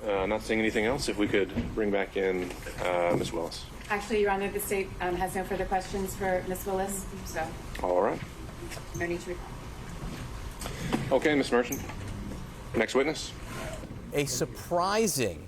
not seeing anything else, if we could bring back in Ms. Willis. Actually, Your Honor, the state has no further questions for Ms. Willis, so All right. no need to reply. Okay, Ms. Merchant. Next witness. A surprising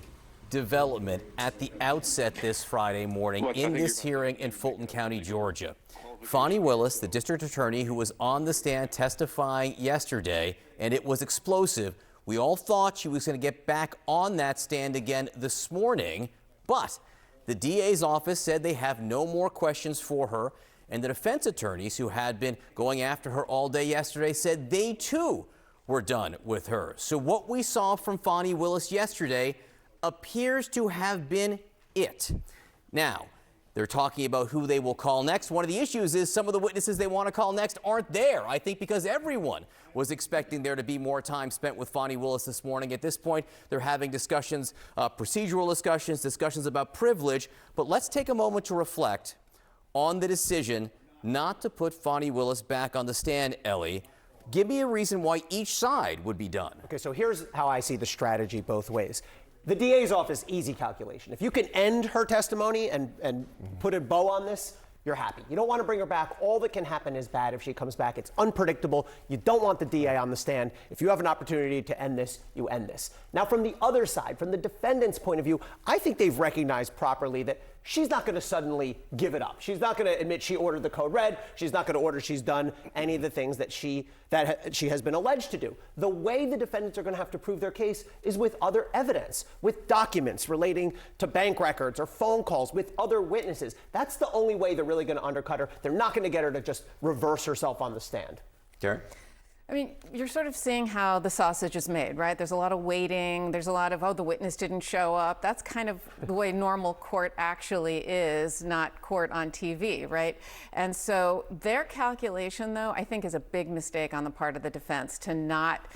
development at the outset this Friday morning in this hearing in Fulton County, Georgia. Fani Willis, the district attorney who was on the stand testifying yesterday, and it was explosive. We all thought she was going to get back on that stand again this morning, but the DA's office said they have no more questions for her, and the defense attorneys who had been going after her all day yesterday said they too were done with her. So what we saw from Fani Willis yesterday appears to have been it. Now, they're talking about who they will call next. One of the issues is some of the witnesses they want to call next aren't there. I think because everyone was expecting there to be more time spent with Fani Willis this morning. At this point, they're having discussions, procedural discussions about privilege. But let's take a moment to reflect on the decision not to put Fani Willis back on the stand, Ellie. Give me a reason why each side would be done. Okay, so here's how I see the strategy both ways. The DA's office, easy calculation. If you can end her testimony and put a bow on this, you're happy. You don't want to bring her back. All that can happen is bad if she comes back. It's unpredictable. You don't want the DA on the stand. If you have an opportunity to end this, you end this. Now, from the other side, from the defendant's point of view, I think they've recognized properly that she's not going to suddenly give it up. She's not going to admit she ordered the code red. She's not going to order she's done any of the things that she has been alleged to do. The way the defendants are going to have to prove their case is with other evidence, with documents relating to bank records or phone calls with other witnesses. That's the only way they're really going to undercut her. They're not going to get her to just reverse herself on the stand. Karen? I mean, you're sort of seeing how the sausage is made, right? There's a lot of waiting. There's a lot of, oh, the witness didn't show up. That's kind of the way normal court actually is, not court on TV, right? And so their calculation, though, I think is a big mistake on the part of the defense to not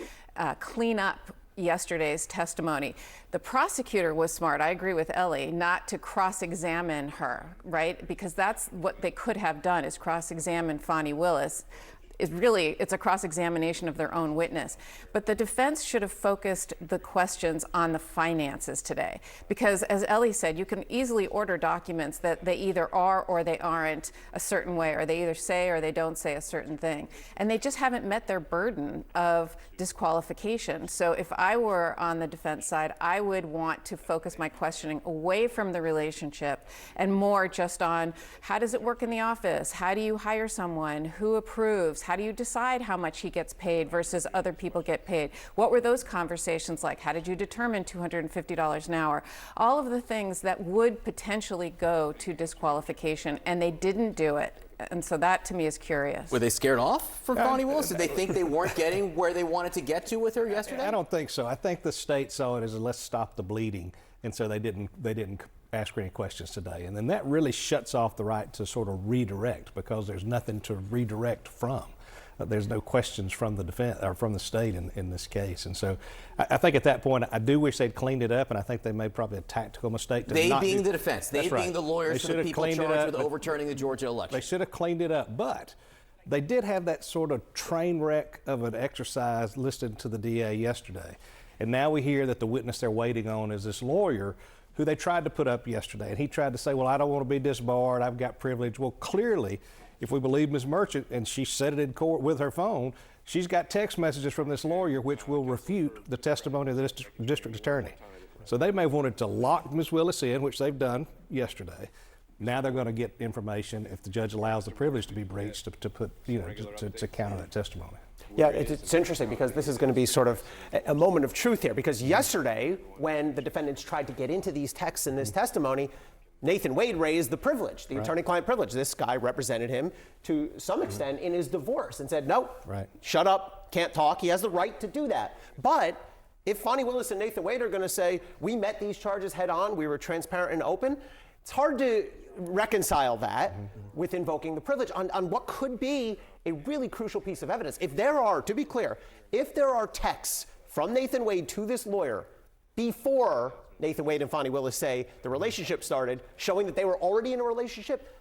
clean up yesterday's testimony. The prosecutor was smart, I agree with Ellie, not to cross-examine her, right? Because that's what they could have done, is cross-examine Fani Willis. It's a cross-examination of their own witness. But the defense should have focused the questions on the finances today. Because as Ellie said, you can easily order documents that they either are or they aren't a certain way, or they either say or they don't say a certain thing. And they just haven't met their burden of disqualification. So if I were on the defense side, I would want to focus my questioning away from the relationship and more just on how does it work in the office? How do you hire someone? Who approves? How do you decide how much he gets paid versus other people get paid? What were those conversations like? How did you determine $250 an hour? All of the things that would potentially go to disqualification, and they didn't do it. And so that, to me, is curious. Were they scared off for Fani Willis? Did they think they weren't getting where they wanted to get to with her yesterday? I don't think so. I think the state saw it as a let's stop the bleeding, and so they didn't ask her any questions today. And then that really shuts off the right to sort of redirect, because there's nothing to redirect from. There's no questions from the defense or from the state in this case. And so I think at that point, I do wish they'd cleaned it up, and I think they made probably a tactical mistake. They being the defense, they being the lawyers for the people charged with overturning the Georgia election. They should have cleaned it up, but they did have that sort of train wreck of an exercise listed to the DA yesterday. And now we hear that the witness they're waiting on is this lawyer who they tried to put up yesterday. And he tried to say, well, I don't want to be disbarred, I've got privilege. Well, clearly, if we believe Ms. Merchant, and she said it in court with her phone, she's got text messages from this lawyer which will refute the testimony of the district attorney. So they may have wanted to lock Ms. Willis in, which they've done yesterday. Now they're going to get information, if the judge allows the privilege to be breached, to put, to counter that testimony. Yeah, it's interesting because this is going to be sort of a moment of truth here, because yesterday when the defendants tried to get into these texts in this testimony, Nathan Wade raised the privilege, the attorney-client privilege. This guy represented him to some extent in his divorce and said, no, shut up, can't talk. He has the right to do that. But if Fani Willis and Nathan Wade are going to say, we met these charges head on, we were transparent and open, it's hard to reconcile that with invoking the privilege on what could be a really crucial piece of evidence. If there are, to be clear, if there are texts from Nathan Wade to this lawyer before Nathan Wade and Fani Willis say the relationship started, showing that they were already in a relationship,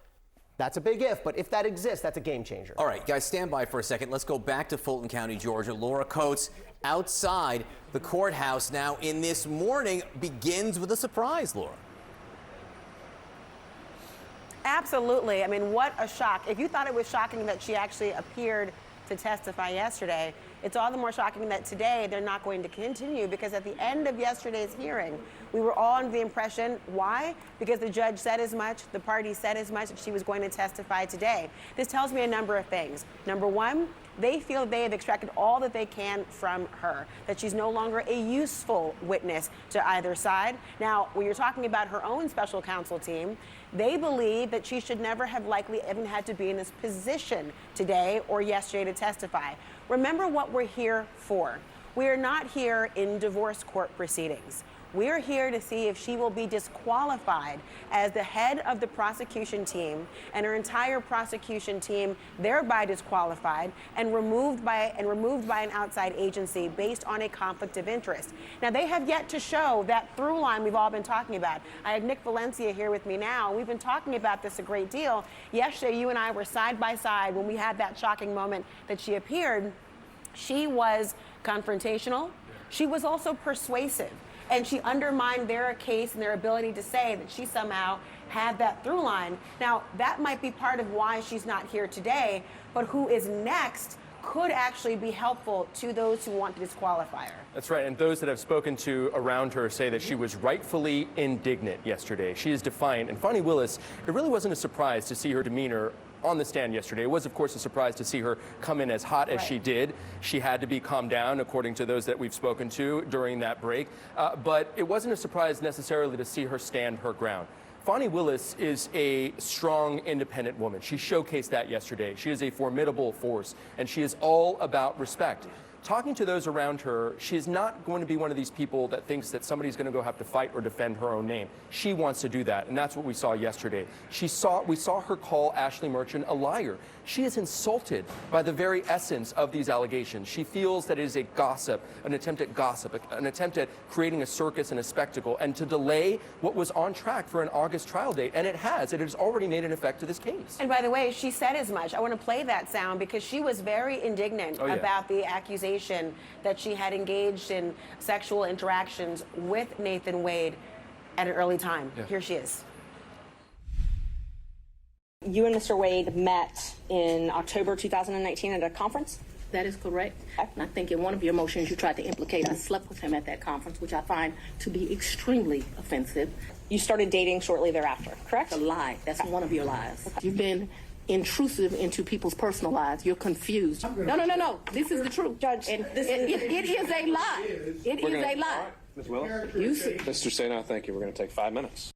That's a big if, but if that exists, that's a game changer. All right, guys, stand by for a second. Let's go back to Fulton County, Georgia. Laura Coates outside the courthouse now in this morning begins with a surprise, Laura. Absolutely. I mean, what a shock. If you thought it was shocking that she actually appeared to testify yesterday, it's all the more shocking that today they're not going to continue, because at the end of yesterday's hearing, we were all under the impression, why? Because the judge said as much, the party said as much, that she was going to testify today. This tells me a number of things. Number one, they feel they have extracted all that they can from her, that she's no longer a useful witness to either side. Now, when you're talking about her own special counsel team, they believe that she should never have likely even had to be in this position today or yesterday to testify. Remember what we're here for. We are not here in divorce court proceedings. We're here to see if she will be disqualified as the head of the prosecution team, and her entire prosecution team thereby disqualified and removed by an outside agency based on a conflict of interest. Now, they have yet to show that through line we've all been talking about. I have Nick Valencia here with me now. We've been talking about this a great deal. Yesterday, you and I were side by side when we had that shocking moment that she appeared. She was confrontational. She was also persuasive. And she undermined their case and their ability to say that she somehow had that through line. Now, that might be part of why she's not here today, but who is next could actually be helpful to those who want to disqualify her. That's right, and those that have spoken to around her say that she was rightfully indignant yesterday. She is defiant, and Fani Willis, it really wasn't a surprise to see her demeanor on the stand yesterday. It was, of course, a surprise to see her come in as hot as she did. She had to be calmed down, according to those that we've spoken to during that break. But it wasn't a surprise necessarily to see her stand her ground. Fani Willis is a strong, independent woman. She showcased that yesterday. She is a formidable force, and she is all about respect. Talking to those around her, she is not going to be one of these people that thinks that somebody's going to go have to fight or defend her own name. She wants to do that, and that's what we saw yesterday. We saw her call Ashley Merchant a liar. She is insulted by the very essence of these allegations. She feels that it is a gossip, an attempt at gossip, an attempt at creating a circus and a spectacle, and to delay what was on track for an August trial date. And it has. It has already made an effect to this case. And by the way, she said as much. I want to play that sound because she was very indignant about the accusation that she had engaged in sexual interactions with Nathan Wade at an early time. Here she is. You and Mr. Wade met in October 2019 at a conference? That is correct. And I think in one of your motions you tried to implicate I slept with him at that conference, which I find to be extremely offensive. You started dating shortly thereafter, correct? It's a lie. That's one of your lies. You've been intrusive into people's personal lives. You're confused. No. This is the truth. Judge, and it is a lie. It is a lie. Ms. Willis? Mr. Sena, thank you. We're going to take 5 minutes.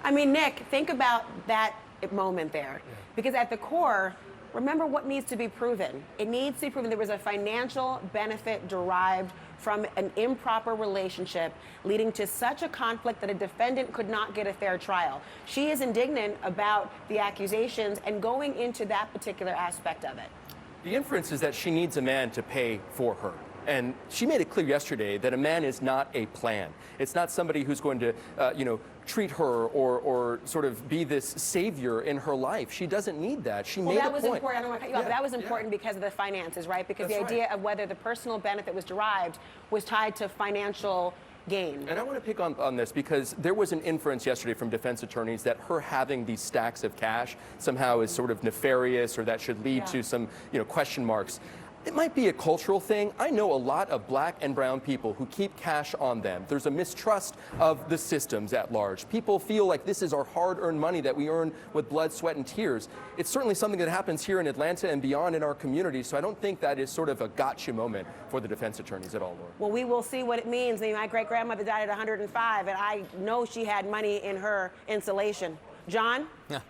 I mean, Nick, think about that moment there. Because at the core, remember what needs to be proven. It needs to be proven there was a financial benefit derived from an improper relationship leading to such a conflict that a defendant could not get a fair trial. She is indignant about the accusations and going into that particular aspect of it. The inference is that she needs a man to pay for her. And she made it clear yesterday that a man is not a plan. It's not somebody who's going to, treat her or sort of be this savior in her life. She doesn't need that. She made a point. That was important. I don't want to cut you off, but that was important because of the finances, right? Because the idea of whether the personal benefit was derived was tied to financial gain. And I want to pick on this because there was an inference yesterday from defense attorneys that her having these stacks of cash somehow is sort of nefarious or that should lead to some, question marks. It might be a cultural thing. I know a lot of black and brown people who keep cash on them. There's a mistrust of the systems at large. People feel like this is our hard-earned money that we earn with blood, sweat, and tears. It's certainly something that happens here in Atlanta and beyond in our community, so I don't think that is sort of a gotcha moment for the defense attorneys at all, Laura. Well, we will see what it means. I mean, my great-grandmother died at 105, and I know she had money in her insulation. John? Yeah.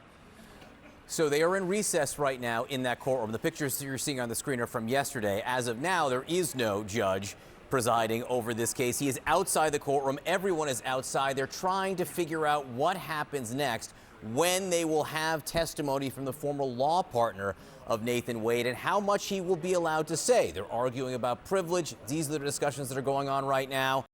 So they are in recess right now in that courtroom. The pictures you're seeing on the screen are from yesterday. As of now, there is no judge presiding over this case. He is outside the courtroom. Everyone is outside. They're trying to figure out what happens next, when they will have testimony from the former law partner of Nathan Wade and how much he will be allowed to say. They're arguing about privilege. These are the discussions that are going on right now.